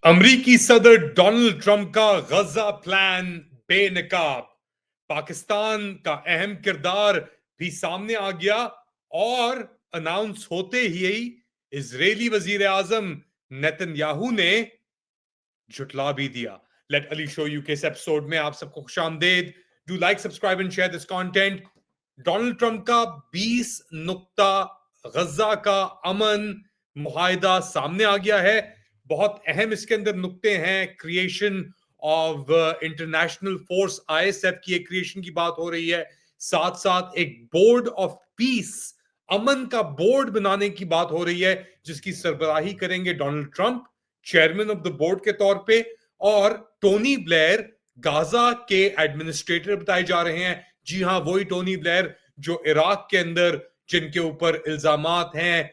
अमरीकी सदर Donald Trump का गजा प्लान बेनकाब, पाकिस्तान का अहम किरदार भी सामने आ गया और अनाउंस होते ही इजरायली वजीर आजम नेतन्याहू ने झुटला भी दिया। लेट अली शो यू के इस एपिसोड में आप सबको खुशामदेद। Do like, subscribe and share this content. Donald Trump का 20 नुक्ता गजा का अमन मुआहिदा सामने आ गया है। बहुत अहम इसके अंदर नुक्ते हैं। Creation of international force ISF की एक क्रिएशन की बात हो रही है, साथ साथ एक बोर्ड ऑफ पीस, अमन का बोर्ड बनाने की बात हो रही है, जिसकी सरबराही करेंगे Donald Trump chairman of the board के तौर पे, और टोनी ब्लेयर गाजा के एडमिनिस्ट्रेटर बताए जा रहे हैं। जी हां, वही टोनी ब्लेयर जो इराक के अंदर जिनके ऊपर इल्जामात हैं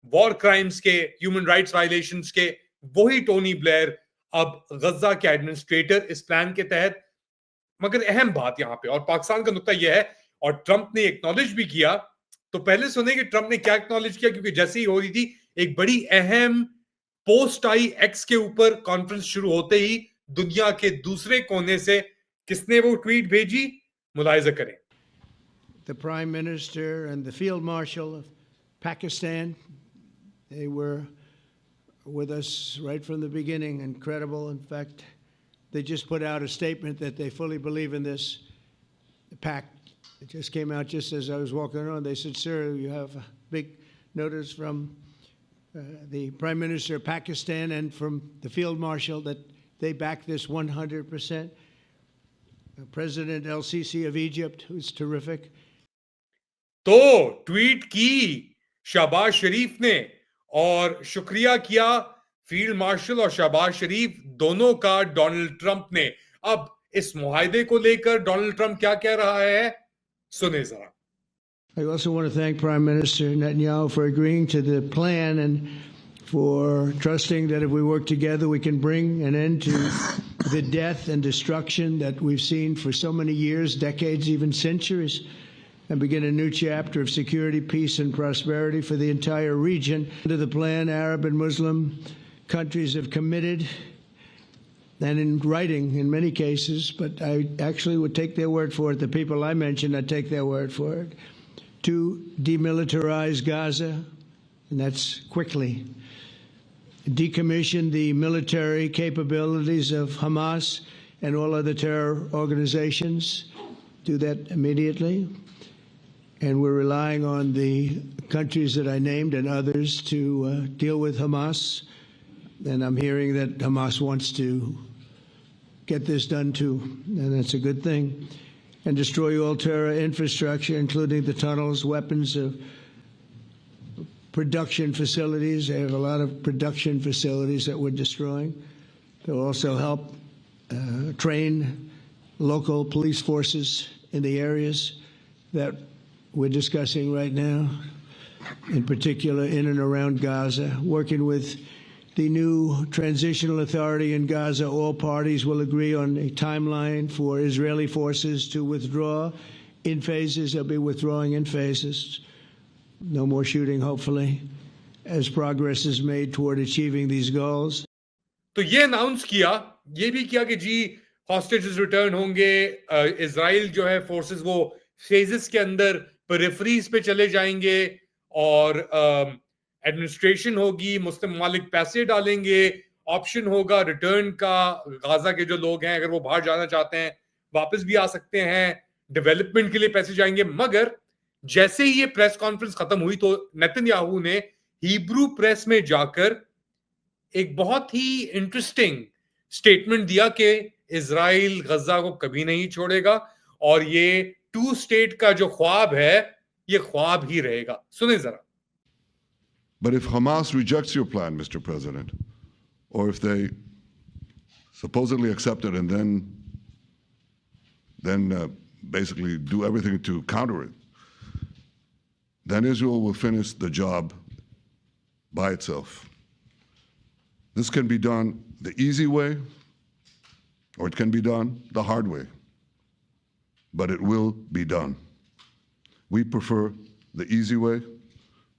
वॉर क्राइम्स के, ह्यूमन राइट्स वायलेशंस के, वही टोनी ब्लेयर अब गजा के एडमिनिस्ट्रेटर इस प्लान के तहत। मगर अहम बात यहां पे और पाकिस्तान का नुक्ता यह है, और ट्रंप ने एक्नॉलेज भी किया, तो पहले सुने कि ट्रंप ने क्या एक्नॉलेज किया, क्योंकि जैसे ही हो रही थी एक बड़ी अहम पोस्ट आई एक्स के ऊपर, कॉन्फ्रेंस शुरू होते ही दुनिया के दूसरे कोने से किसने वो ट्वीट भेजी, मुलाहिजा करें। The Prime Minister and the Field Marshal of Pakistan, they were with us right from the beginning. Incredible. In fact, they just put out a statement that they fully believe in this pact. It just came out just as I was walking on. They said, "Sir, you have a big notice from the Prime Minister of Pakistan and from the Field Marshal that they back this 100%. President El-Sisi of Egypt, who's terrific." तो tweet की शहबाज शरीफ ने, और शुक्रिया किया field marshal और शहबाज शरीफ दोनों का Donald Trump ने। अब इस मुआहिदे को लेकर डोनाल्ड ट्रंप क्या कह रहा है, सुने जरा। I also want to thank Prime Minister Netanyahu for agreeing to the plan and for trusting that if we work together, we can bring an end to the death and destruction that we've seen for so many years, decades, even centuries, and begin a new chapter of security, peace, and prosperity for the entire region. Under the plan, Arab and Muslim countries have committed, and in writing in many cases, but I actually would take their word for it. The people I mentioned, I'd take their word for it, to demilitarize Gaza, and that's quickly. Decommission the military capabilities of Hamas and all other terror organizations. Do that immediately. And we're relying on the countries that I named and others to deal with Hamas. And I'm hearing that Hamas wants to get this done too, and that's a good thing. And destroy all terror infrastructure, including the tunnels, weapons, production facilities. They have a lot of production facilities that we're destroying. They'll also help train local police forces in the areas that we're discussing right now, in particular in and around Gaza, working with the new transitional authority in Gaza. All parties will agree on a timeline for Israeli forces to withdraw in phases. They'll be withdrawing in phases. No more shooting, hopefully, as progress is made toward achieving these goals. तो ये announce किया, ये भी किया कि जी hostages return होंगे, Israel जो है फोर्सेस वो फेजेस के अंदर पेरिफेरीज पे चले जाएंगे, और एडमिनिस्ट्रेशन होगी, मुस्लिम ममालिक पैसे डालेंगे, ऑप्शन होगा रिटर्न का। गाजा के जो लोग हैं अगर वो बाहर जाना चाहते हैं वापस भी आ सकते हैं, डेवलपमेंट के लिए पैसे जाएंगे। मगर जैसे ही ये प्रेस कॉन्फ्रेंस खत्म हुई तो नेतन्याहू ने हिब्रू प्रेस में जाकर एक बहुत ही इंटरेस्टिंग स्टेटमेंट दिया कि इजराइल गजा को कभी नहीं छोड़ेगा, और ये टू स्टेट का जो ख्वाब है ये ख्वाब ही रहेगा। सुने जरा। But if Hamas rejects your plan, Mr. President, or if they supposedly accept it and then basically do everything to counter it, then Israel will finish the job by itself. This can be done the easy way, or it can be done the hard way, but it will be done. We prefer the easy way,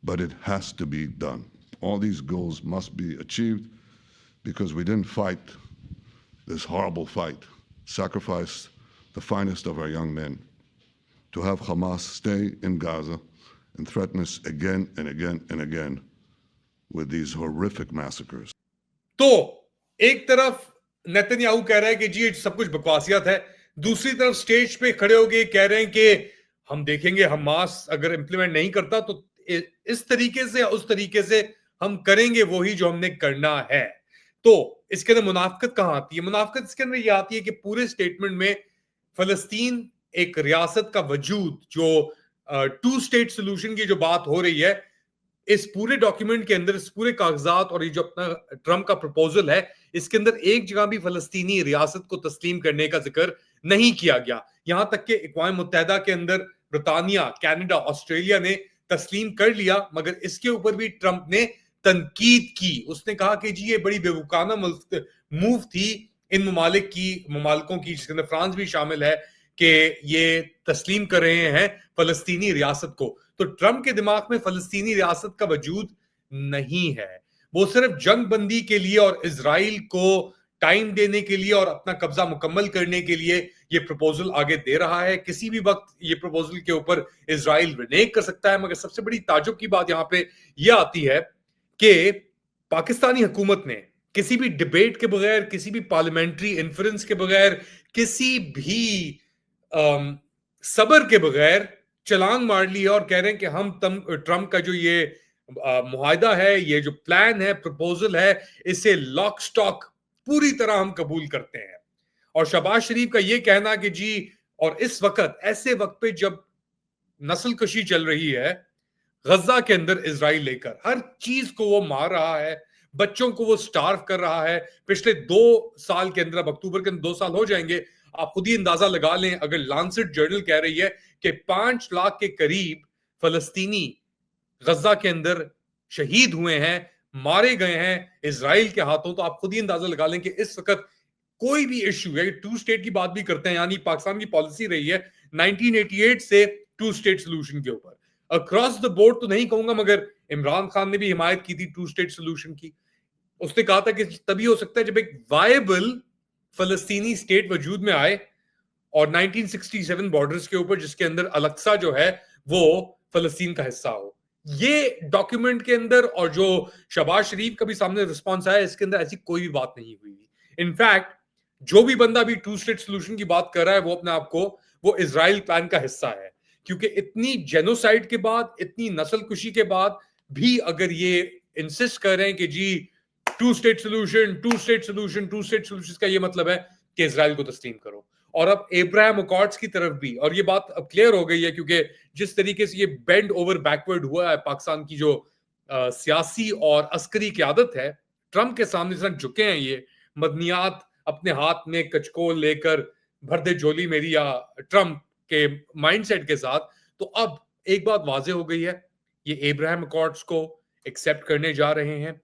but it has to be done. All these goals must be achieved because we didn't fight this horrible fight, sacrifice the finest of our young men, to have Hamas stay in Gaza and threaten us again and again and again with these horrific massacres. तो एक तरफ Netanyahu कह रहा है कि जी ये सब कुछ बकवासियत है, दूसरी तरफ स्टेज पे खड़े होके कह रहे हैं कि हम देखेंगे हमास अगर इंप्लीमेंट नहीं करता तो इस तरीके से उस तरीके से हम करेंगे वही जो हमने करना है। तो इसके अंदर मुनाफिकत कहां आती है? मुनाफिकत इसके अंदर ये आती है कि पूरे स्टेटमेंट में फलस्तीन एक रियासत का वजूद, जो टू स्टेट सोल्यूशन की जो बात हो रही है, इस पूरे डॉक्यूमेंट के अंदर, इस पूरे कागजात और ये जो अपना ट्रम्प का प्रपोजल है, इसके अंदर एक जगह भी फलस्तीनी रियासत को तस्लीम करने का जिक्र नहीं किया गया। यहां तक कि अक़वाम मुत्तहिदा के अंदर ब्रिटानिया, कनाडा, ऑस्ट्रेलिया ने तस्लीम कर लिया, मगर इसके ऊपर भी ट्रम्प ने तनकीद की। उसने कहा कि जी ये बड़ी बेवकूफाना मूव थी इन ममालिकों की, जिसके अंदर फ्रांस भी शामिल है, कि ये तस्लीम कर रहे हैं फलस्तीनी रियासत को। तो ट्रम्प के दिमाग में फलस्तीनी रियासत का वजूद नहीं है, वो सिर्फ जंग बंदी के लिए और इजराइल को टाइम देने के लिए और अपना कब्जा मुकम्मल करने के लिए ये प्रपोजल आगे दे रहा है। किसी भी वक्त ये प्रपोजल के ऊपर इजराइल रिनेक कर सकता है। मगर सबसे बड़ी ताजुब की बात यहां पे ये आती है कि पाकिस्तानी हुकूमत ने किसी भी डिबेट के बगैर, किसी भी पार्लियामेंट्री इन्फ्लुएंस के बगैर, किसी भी सबर के बगैर छलांग मार ली है और कह रहे हैं कि हम ट्रम्प का जो ये मुआहदा है, ये जो प्लान है, प्रपोजल है, इसे लॉक स्टॉक पूरी तरह हम कबूल करते हैं। और शहबाज शरीफ का ये कहना कि जी, और इस वक्त, ऐसे वक्त पे जब नस्ल कशी चल रही है गजा के अंदर इजराइल लेकर, हर चीज को वो मार रहा है, बच्चों को वो स्टार्व कर रहा है। पिछले 2 साल के अंदर, अब अक्टूबर के अंदर 2 साल हो जाएंगे, आप खुद ही अंदाजा लगा लें। अगर लांसेट जर्नल कह रही है कि 5 लाख के करीब फलस्तीनी गजा के अंदर शहीद हुए हैं, मारे गए हैं इजराइल के हाथों, तो आप खुद ही अंदाजा लगा लें कि इस वक्त कोई भी इश्यू है, टू स्टेट की बात भी करते हैं, यानी पाकिस्तान की पॉलिसी रही है 1988 से टू स्टेट सोल्यूशन के ऊपर, अक्रॉस द बोर्ड तो नहीं कहूंगा, मगर इमरान खान ने भी हिमायत की थी टू स्टेट सोल्यूशन की। उसने कहा था कि तभी हो सकता है जब एक वायबल फलस्तीनी स्टेट वजूद में आए, और 1967 बॉर्डर्स के ऊपर, जिसके अंदर अलक्सा जो है वो फलस्तीन का हिस्सा हो। ये डॉक्यूमेंट के अंदर, और जो शहबाज शरीफ का भी सामने रिस्पॉन्स आया, इसके अंदर ऐसी कोई भी बात नहीं हुई। इनफैक्ट जो भी बंदा भी टू स्टेट सोल्यूशन की बात कर रहा है, वो अपने आप को वो इजराइल प्लान का हिस्सा है, क्योंकि इतनी जेनोसाइड के बाद, इतनी नस्ल कुशी के बाद भी अगर ये इंसिस्ट कर रहे हैं कि जी two state solution, two state solution, two state solution का ये मतलब है कि इजराइल को तस्लीम करो। और अब एब्राहम अकॉर्ड्स की तरफ भी, और ये बात अब क्लियर हो गई है, क्योंकि जिस तरीके से ये बेंड ओवर बैकवर्ड हुआ है, पाकिस्तान की जो सियासी और अस्करी क़यादत है, ट्रम्प के सामने इस झुके हैं ये मदनियात अपने हाथ में कचकोल लेकर, भर दे झोली मेरी, या ट्रम्प के माइंडसेट के साथ। तो अब एक बात वाज़ेह हो गई है, ये एब्राहम अकॉर्ड्स को एक्सेप्ट करने जा रहे हैं।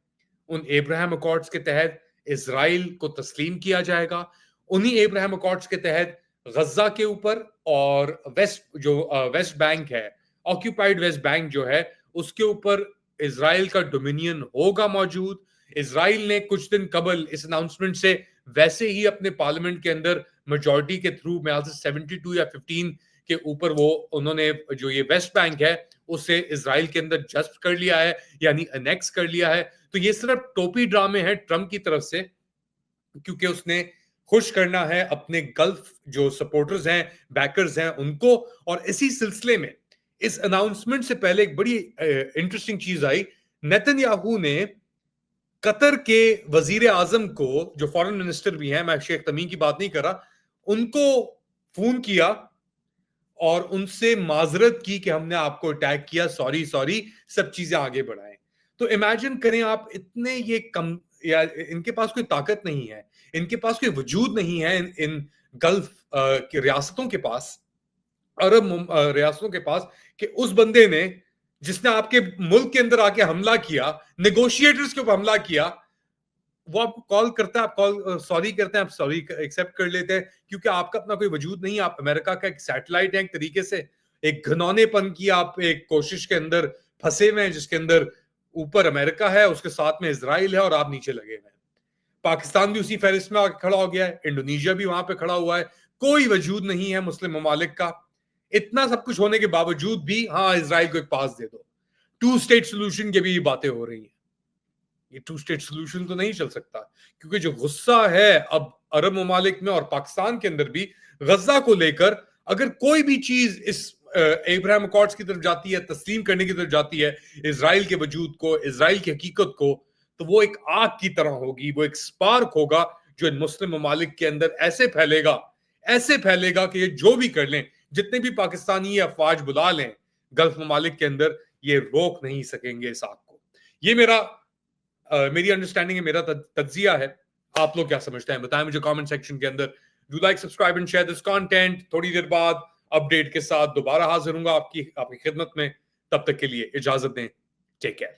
उन एब्राहम अकॉर्ड्स के तहत इजराइल को तस्लीम किया जाएगा। उन्हीं एब्राहम अकॉर्ड्स के तहत गजा के ऊपर और वेस्ट बैंक है, ऑक्यूपाइड वेस्ट बैंक जो है, उसके ऊपर इजराइल का डोमिनियन होगा मौजूद। इजराइल ने कुछ दिन कबल इस अनाउंसमेंट से वैसे ही अपने पार्लियामेंट के अंदर मेजॉरिटी के थ्रू, मैं 72 या 15 के ऊपर, वो उन्होंने जो ये वेस्ट बैंक है उसे इजराइल के अंदर जस्ब कर लिया है, यानी अनेक्स कर लिया है। तो ये सिर्फ टोपी ड्रामे हैं ट्रम्प की तरफ से, क्योंकि उसने खुश करना है अपने गल्फ जो सपोर्टर्स हैं, बैकर्स हैं, उनको। और इसी सिलसिले में इस अनाउंसमेंट से पहले एक बड़ी इंटरेस्टिंग चीज आई। नेतन्याहू ने कतर के वजीर आजम को, जो फॉरेन मिनिस्टर भी हैं, मैं शेख तमीम की बात नहीं कर रहा, उनको फोन किया और उनसे माजरत की कि हमने आपको अटैक किया, सॉरी सॉरी, सब चीजें आगे बढ़ाएं। तो इमेजिन करें आप, इतने ये कम, या इनके पास कोई ताकत नहीं है, इनके पास कोई वजूद नहीं है इन गल्फ की रियासतों के पास, अरब रियासतों के पास, कि उस बंदे ने, जिसने आपके मुल्क के अंदर आके हमला किया, नेगोशिएटर्स के ऊपर हमला किया, वो आपको कॉल करता है, आप कॉल सॉरी करते हैं, आप सॉरी एक्सेप्ट कर लेते हैं, क्योंकि आपका अपना कोई वजूद नहीं है। आप अमेरिका का एक सैटेलाइट है, एक तरीके से एक घनौनेपन की आप एक कोशिश के अंदर फंसे हुए हैं, जिसके अंदर ऊपर अमेरिका है, उसके साथ में इजराइल है, और आप नीचे लगे हुए हैं। पाकिस्तान भी उसी फहरिस्त में आके खड़ा हो गया है, इंडोनेशिया भी वहां पे खड़ा हुआ है, कोई वजूद नहीं है मुस्लिम ममालिक का। इतना सब कुछ होने के बावजूद भी हाँ इजराइल को एक पास दे दो, 2 स्टेट सोल्यूशन की भी ये बातें हो रही हैं। ये 2 स्टेट सोल्यूशन तो नहीं चल सकता, क्योंकि जो गुस्सा है अब अरब ममालिक में और पाकिस्तान के अंदर भी गजा को लेकर, अगर कोई भी चीज इस एब्राहम अकॉर्ड्स की तरफ जाती है, तस्लीम करने की तरफ जाती है इजराइल के वजूद को, इजराइल की हकीकत को, तो वो एक आग की तरह होगी, वो एक स्पार्क होगा जो इन मुस्लिम ममालिक के अंदर ऐसे फैलेगा कि ये जो भी कर लें, जितने भी पाकिस्तानी अफवाज बुला लें गल्फ ममालिक के अंदर, ये रोक नहीं सकेंगे इस आग को। ये मेरी अंडरस्टैंडिंग है, मेरा तज्जिया है। आप लोग क्या समझते हैं बताएं मुझे कमेंट सेक्शन के अंदर। Do like, subscribe and share this content. थोड़ी देर बाद अपडेट के साथ दोबारा हाजिर हूंगा आपकी खिदमत में। तब तक के लिए इजाजत दें। Take care.